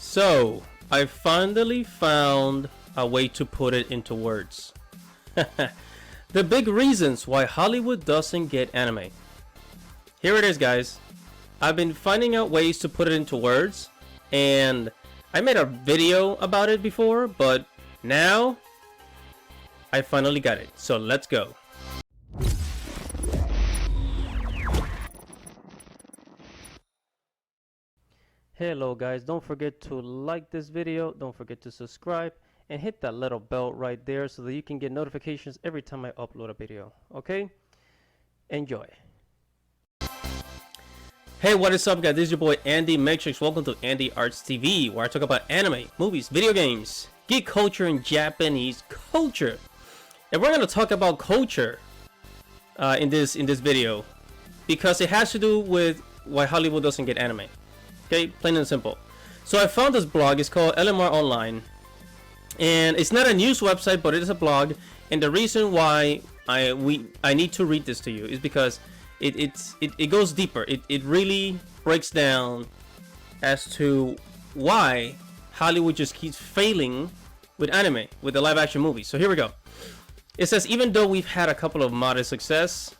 So, I finally found a way to put it into words. The big reasons why Hollywood doesn't get anime. Here it is, guys. I've been finding out ways to put it into words, and I made a video about it before, but now I finally got it. So let's go. Hello guys, don't forget to like this video, don't forget to subscribe, and hit that little bell right there so that you can get notifications every time I upload a video. Okay? Enjoy. Hey, what is up guys? This is your boy Andy Matrix. Welcome to Andy Arts TV, where I talk about anime, movies, video games, geek culture, and Japanese culture. And we're going to talk about culture in this video because it has to do with why Hollywood doesn't get anime. Okay, plain and simple. So I found this blog. It's called LMR Online, and it's not a news website, but it is a blog. And the reason why I need to read this to you is because it goes deeper. It really breaks down as to why Hollywood just keeps failing with anime, with the live action movies. So here we go. It says, even though we've had a couple of modest success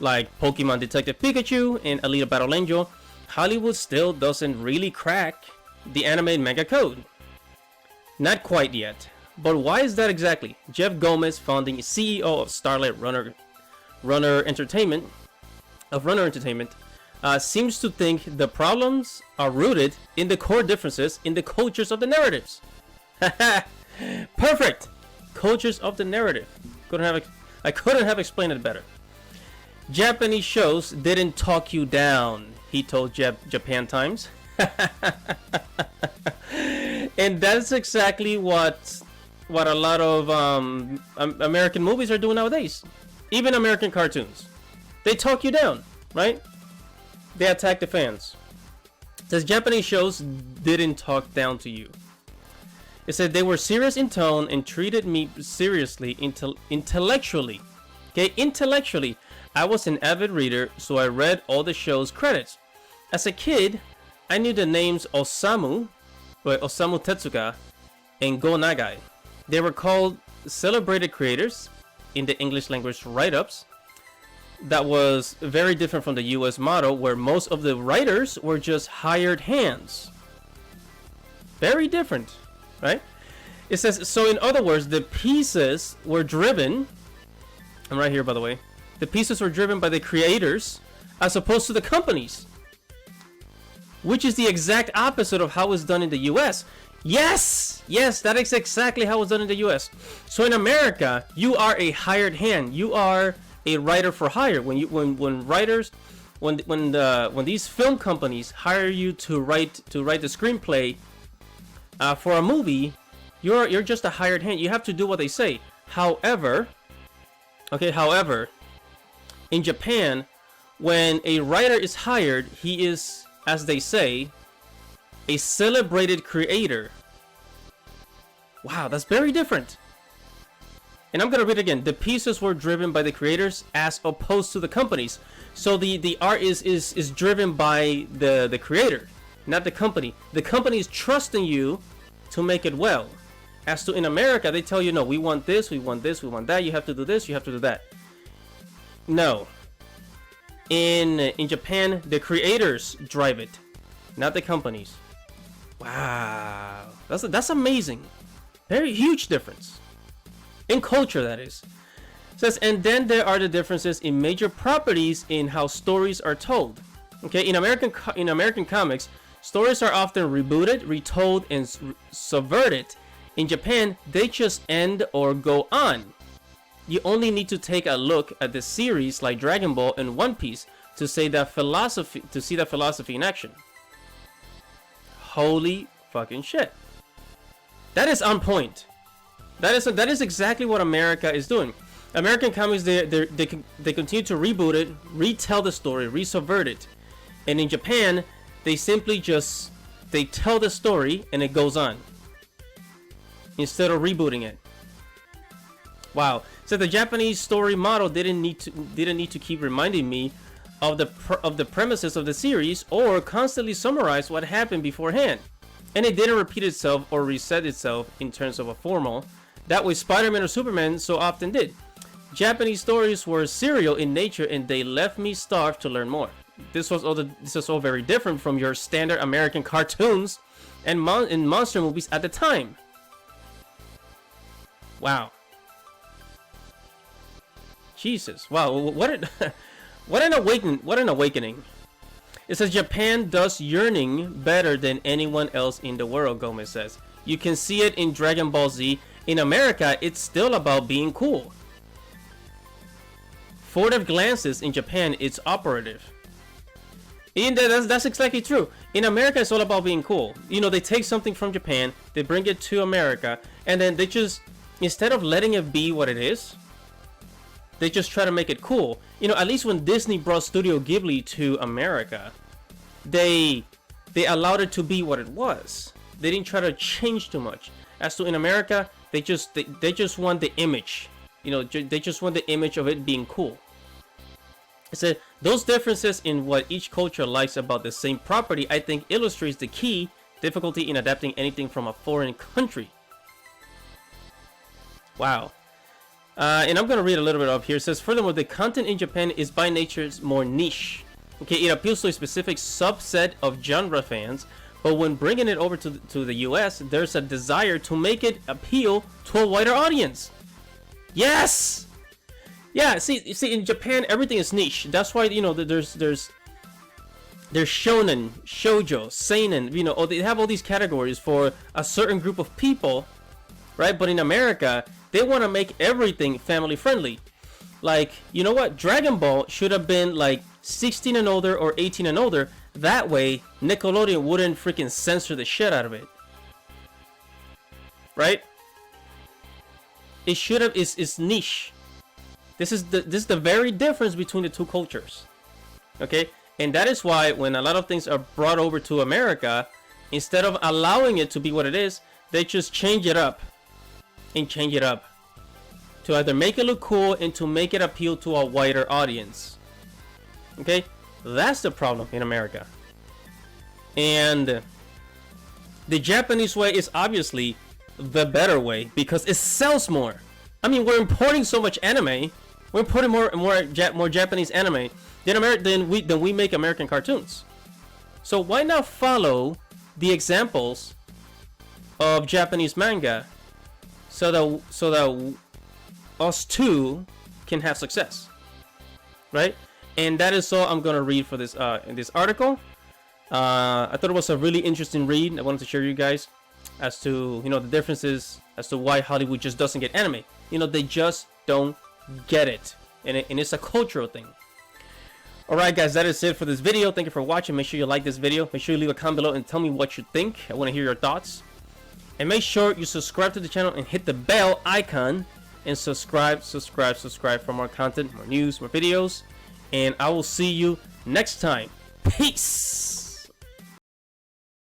like Pokemon Detective Pikachu and Alita Battle Angel, Hollywood still doesn't really crack the anime and manga code. Not quite yet. But why is that exactly? Jeff Gomez, founding CEO of Starlight Runner Entertainment, seems to think the problems are rooted in the core differences in the cultures of the narratives. Perfect! Cultures of the narrative. I couldn't have explained it better. Japanese shows didn't talk you down, he told Japan Times. And that's exactly what a lot of American movies are doing nowadays. Even American cartoons. They talk you down, right? They attack the fans. It says Japanese shows didn't talk down to you. It said they were serious in tone and treated me seriously intellectually. Okay, intellectually. I was an avid reader, so I read all the show's credits. As a kid, I knew the names Osamu Tezuka, and Go Nagai. They were called celebrated creators in the English language write-ups. That was very different from the US model, where most of the writers were just hired hands. Very different, right? It says, so in other words, the pieces were driven, I'm right here by the way, the pieces were driven by the creators as opposed to the companies, which is the exact opposite of how it's done in the US. Yes, that is exactly how it's done in the US. So in America, you are a hired hand. You are a writer for hire. When these film companies hire you to write the screenplay for a movie, you're just a hired hand. You have to do what they say. However, in Japan, when a writer is hired, he is, as they say, a celebrated creator. Wow, that's very different. And I'm gonna read it again. The pieces were driven by the creators as opposed to the companies. So the art is driven by the creator, not the company. The company is trusting you to make it well. As to in America, they tell you, no, we want this, we want this, we want that. You have to do this, you have to do that. No. In Japan, the creators drive it, not the companies. Wow, that's amazing. Very huge difference in culture, that is. It says, and then there are the differences in major properties in how stories are told. Okay, in American comics, stories are often rebooted, retold, and subverted. In Japan, they just end or go on. You only need to take a look at the series like Dragon Ball and One Piece to see that philosophy in action. Holy fucking shit. That is on point. That is exactly what America is doing. American comics, they continue to reboot it, retell the story, resubvert it. And in Japan, they simply they tell the story and it goes on, instead of rebooting it. Wow. So the Japanese story model didn't need to keep reminding me of the premises of the series or constantly summarize what happened beforehand. and it didn't repeat itself or reset itself in terms of a formal. That way Spider-Man or Superman so often did. Japanese stories were serial in nature and they left me starved to learn more. This was all very different from your standard American cartoons and monster movies at the time. Wow. Jesus. Wow. What an awakening. It says Japan does yearning better than anyone else in the world, Gomez says. You can see it in Dragon Ball Z. In America, it's still about being cool. Furtive glances in Japan, it's operative. And that's exactly true. In America, it's all about being cool. You know, they take something from Japan, they bring it to America, and then they just, instead of letting it be what it is, they just try to make it cool. You know, at least when Disney brought Studio Ghibli to America, they allowed it to be what it was. They didn't try to change too much. As to in America, they just want the image. You know, they just want the image of it being cool. I said those differences in what each culture likes about the same property, I think, illustrates the key difficulty in adapting anything from a foreign country. Wow. And I'm going to read a little bit up here. It says, furthermore, the content in Japan is by nature more niche. Okay, it appeals to a specific subset of genre fans, but when bringing it over to the US, there's a desire to make it appeal to a wider audience. Yes! Yeah, see, in Japan, everything is niche. That's why, you know, there's shonen, shoujo, seinen, you know, they have all these categories for a certain group of people, right? But in America, they want to make everything family friendly. Like, you know what? Dragon Ball should have been like 16 and older or 18 and older. That way, Nickelodeon wouldn't freaking censor the shit out of it. Right? It should have, is niche. This is the very difference between the two cultures. Okay? And that is why when a lot of things are brought over to America, instead of allowing it to be what it is, they just change it up. And change it up. To either make it look cool and to make it appeal to a wider audience. Okay? That's the problem in America. And the Japanese way is obviously the better way because it sells more. I mean, we're importing so much anime. We're importing more Japanese anime than we make American cartoons. So why not follow the examples of Japanese manga so that us too can have success, right? And that is all I'm gonna read for this in this article. I thought it was a really interesting read. I wanted to share you guys as to, you know, the differences as to why Hollywood just doesn't get anime. You know, they just don't get it, and it's a cultural thing. Alright guys, that is it for this video. Thank you for watching. Make sure you like this video. Make sure you leave a comment below and tell me what you think. I want to hear your thoughts. And make sure you subscribe to the channel and hit the bell icon and subscribe for more content, more news, more videos. And I will see you next time. Peace!